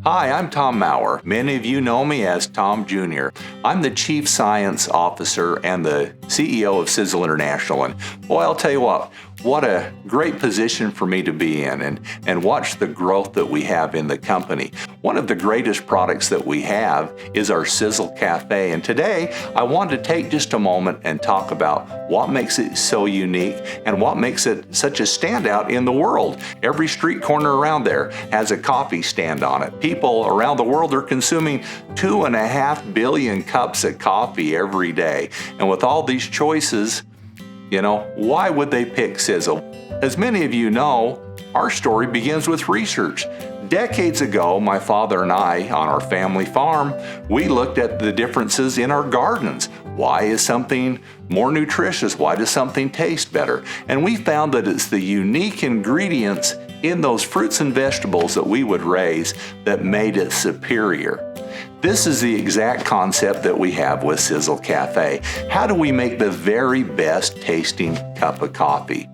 Hi, I'm Tom Mower. Many of you know me as Tom Junior. I'm the Chief Science Officer and the CEO of Sisel International. And boy, I'll tell you what a great position for me to be in and watch the growth that we have in the company. One of the greatest products that we have is our SiselKAFFÉ. And today, I wanted to take just a moment and talk about what makes it so unique and what makes it such a standout in the world. Every street corner around there has a coffee stand on it. People around the world are consuming 2.5 billion cups of coffee every day. And with all these choices, why would they pick Sisel? As many of you know, our story begins with research. Decades ago, my father and I, on our family farm, we looked at the differences in our gardens. Why is something more nutritious? Why does something taste better? And we found that it's the unique ingredients in those fruits and vegetables that we would raise that made it superior. This is the exact concept that we have with SiselKAFFÉ. How do we make the very best tasting cup of coffee?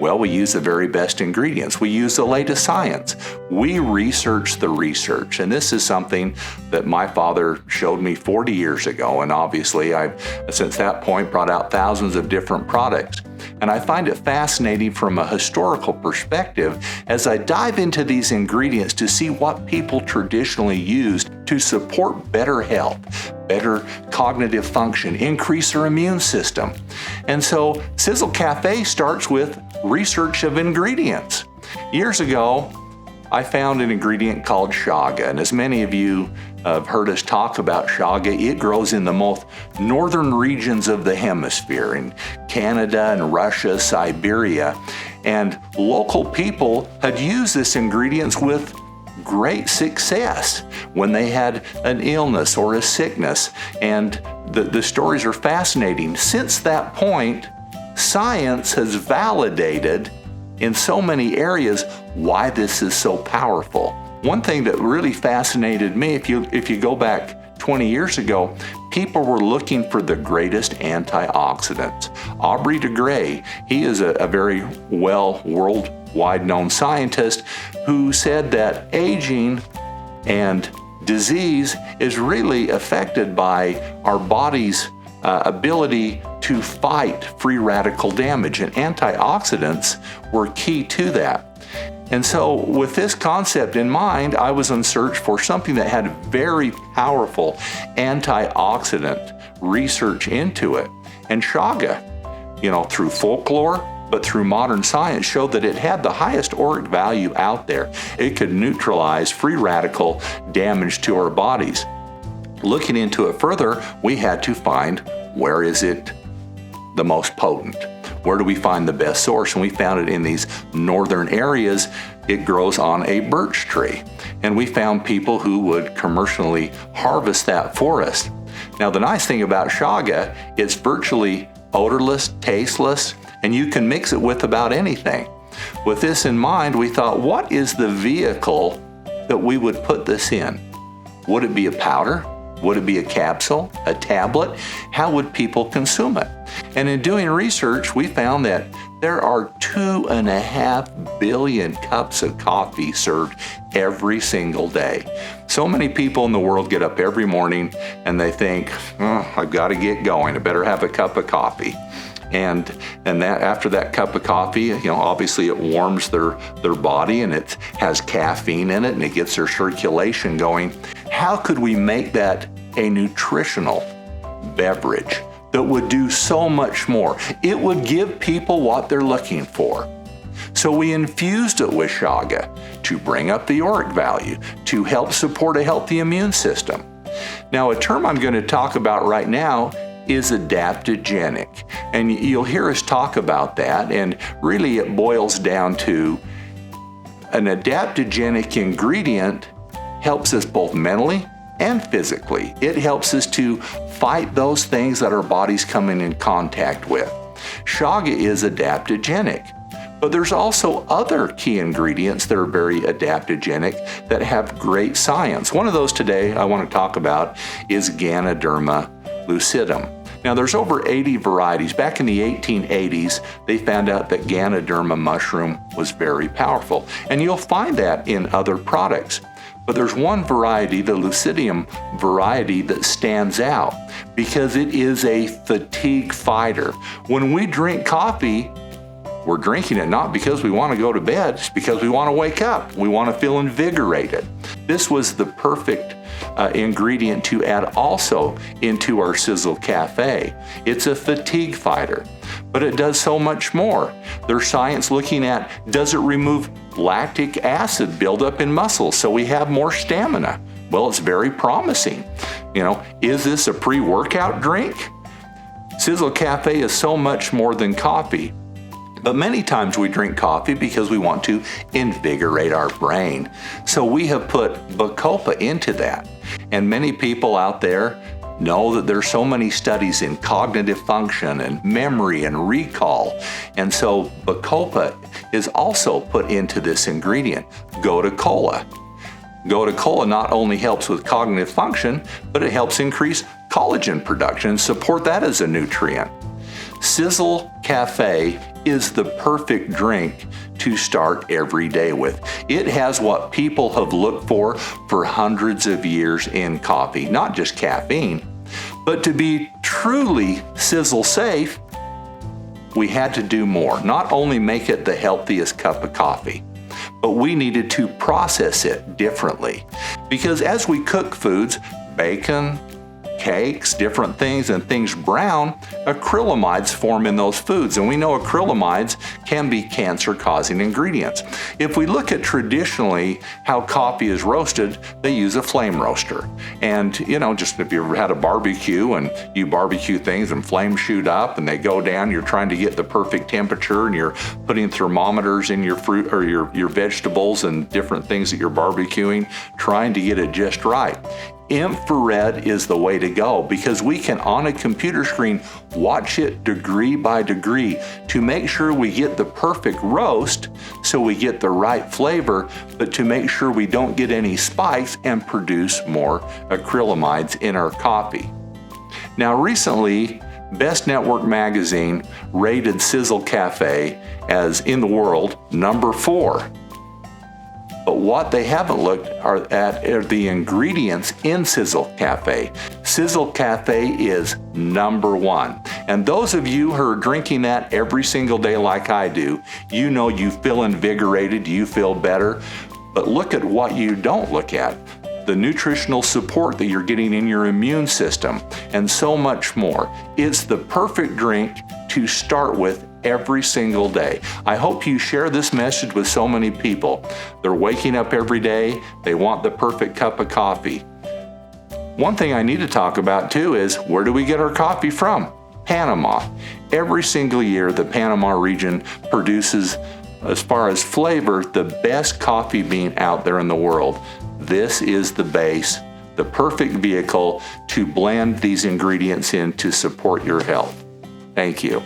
Well, we use the very best ingredients. We use the latest science. We research the research. And this is something that my father showed me 40 years ago. And obviously, I've, since that point, brought out thousands of different products. And I find it fascinating from a historical perspective as I dive into these ingredients to see what people traditionally used to support better health, better cognitive function, increase their immune system. And so SiselKAFFÉ starts with research of ingredients. Years ago, I found an ingredient called Chaga, and as many of you have heard us talk about Chaga, it grows in the most northern regions of the hemisphere, in Canada and Russia, Siberia, and local people had used this ingredient with great success when they had an illness or a sickness, and the stories are fascinating. Since that point, science has validated in so many areas why this is so powerful. One thing that really fascinated me, if you go back 20 years ago, people were looking for the greatest antioxidants. Aubrey de Grey, he is a very well worldwide known scientist who said that aging and disease is really affected by our body's ability to fight free radical damage, and antioxidants were key to that. And so with this concept in mind, I was in search for something that had very powerful antioxidant research into it. And Chaga, through folklore, but through modern science, showed that it had the highest ORAC value out there. It could neutralize free radical damage to our bodies. Looking into it further, we had to find where is it the most potent? Where do we find the best source? And we found it in these northern areas. It grows on a birch tree. And we found people who would commercially harvest that for us. Now, the nice thing about Chaga, it's virtually odorless, tasteless, and you can mix it with about anything. With this in mind, we thought, what is the vehicle that we would put this in? Would it be a powder? Would it be a capsule, a tablet? How would people consume it? And in doing research, we found that there are 2.5 billion cups of coffee served every single day. So many people in the world get up every morning and they think, I've got to get going. I better have a cup of coffee. And that after that cup of coffee, obviously it warms their body and it has caffeine in it and it gets their circulation going. How could we make that a nutritional beverage that would do so much more? It would give people what they're looking for. So we infused it with Chaga to bring up the ORAC value, to help support a healthy immune system. Now, a term I'm going to talk about right now is adaptogenic. And you'll hear us talk about that, and really it boils down to an adaptogenic ingredient helps us both mentally and physically. It helps us to fight those things that our bodies come in contact with. Chaga is adaptogenic, but there's also other key ingredients that are very adaptogenic that have great science. One of those today I want to talk about is Ganoderma lucidum. Now, there's over 80 varieties. Back in the 1880s, they found out that Ganoderma mushroom was very powerful, and you'll find that in other products. But there's one variety, the Lucidium variety, that stands out because it is a fatigue fighter. When we drink coffee, we're drinking it not because we want to go to bed, it's because we want to wake up. We want to feel invigorated. This was the perfect ingredient to add also into our SiselKAFFÉ. It's a fatigue fighter, but it does so much more. There's science looking at, does it remove lactic acid buildup in muscles so we have more stamina? Well, it's very promising. Is this a pre-workout drink? SiselKAFFÉ is so much more than coffee. But many times we drink coffee because we want to invigorate our brain. So we have put Bacopa into that. And many people out there know that there's so many studies in cognitive function and memory and recall. And so Bacopa is also put into this ingredient, Gotu Kola. Gotu Kola not only helps with cognitive function, but it helps increase collagen production and support that as a nutrient. SiselKAFFÉ is the perfect drink to start every day with. It has what people have looked for hundreds of years in coffee, not just caffeine, but to be truly Sisel safe, we had to do more. Not only make it the healthiest cup of coffee, but we needed to process it differently. Because as we cook foods, bacon, cakes, different things, and things brown, acrylamides form in those foods. And we know acrylamides can be cancer-causing ingredients. If we look at traditionally how coffee is roasted, they use a flame roaster. And just if you ever had a barbecue and you barbecue things and flames shoot up and they go down, you're trying to get the perfect temperature and you're putting thermometers in your fruit or your vegetables and different things that you're barbecuing, trying to get it just right. Infrared is the way to go because we can, on a computer screen, watch it degree by degree to make sure we get the perfect roast so we get the right flavor, but to make sure we don't get any spikes and produce more acrylamides in our coffee. Now recently, Best Network Magazine rated SiselKAFFÉ as, in the world, number 4. But what they haven't looked at are the ingredients in SiselKAFFÉ. SiselKAFFÉ is number 1. And those of you who are drinking that every single day like I do, you feel invigorated, you feel better. But look at what you don't look at. The nutritional support that you're getting in your immune system, and so much more. It's the perfect drink to start with every single day. I hope you share this message with so many people. They're waking up every day, they want the perfect cup of coffee. One thing I need to talk about too is, where do we get our coffee from? Panama. Every single year, the Panama region produces, as far as flavor, the best coffee bean out there in the world. This is the base, the perfect vehicle to blend these ingredients in to support your health. Thank you.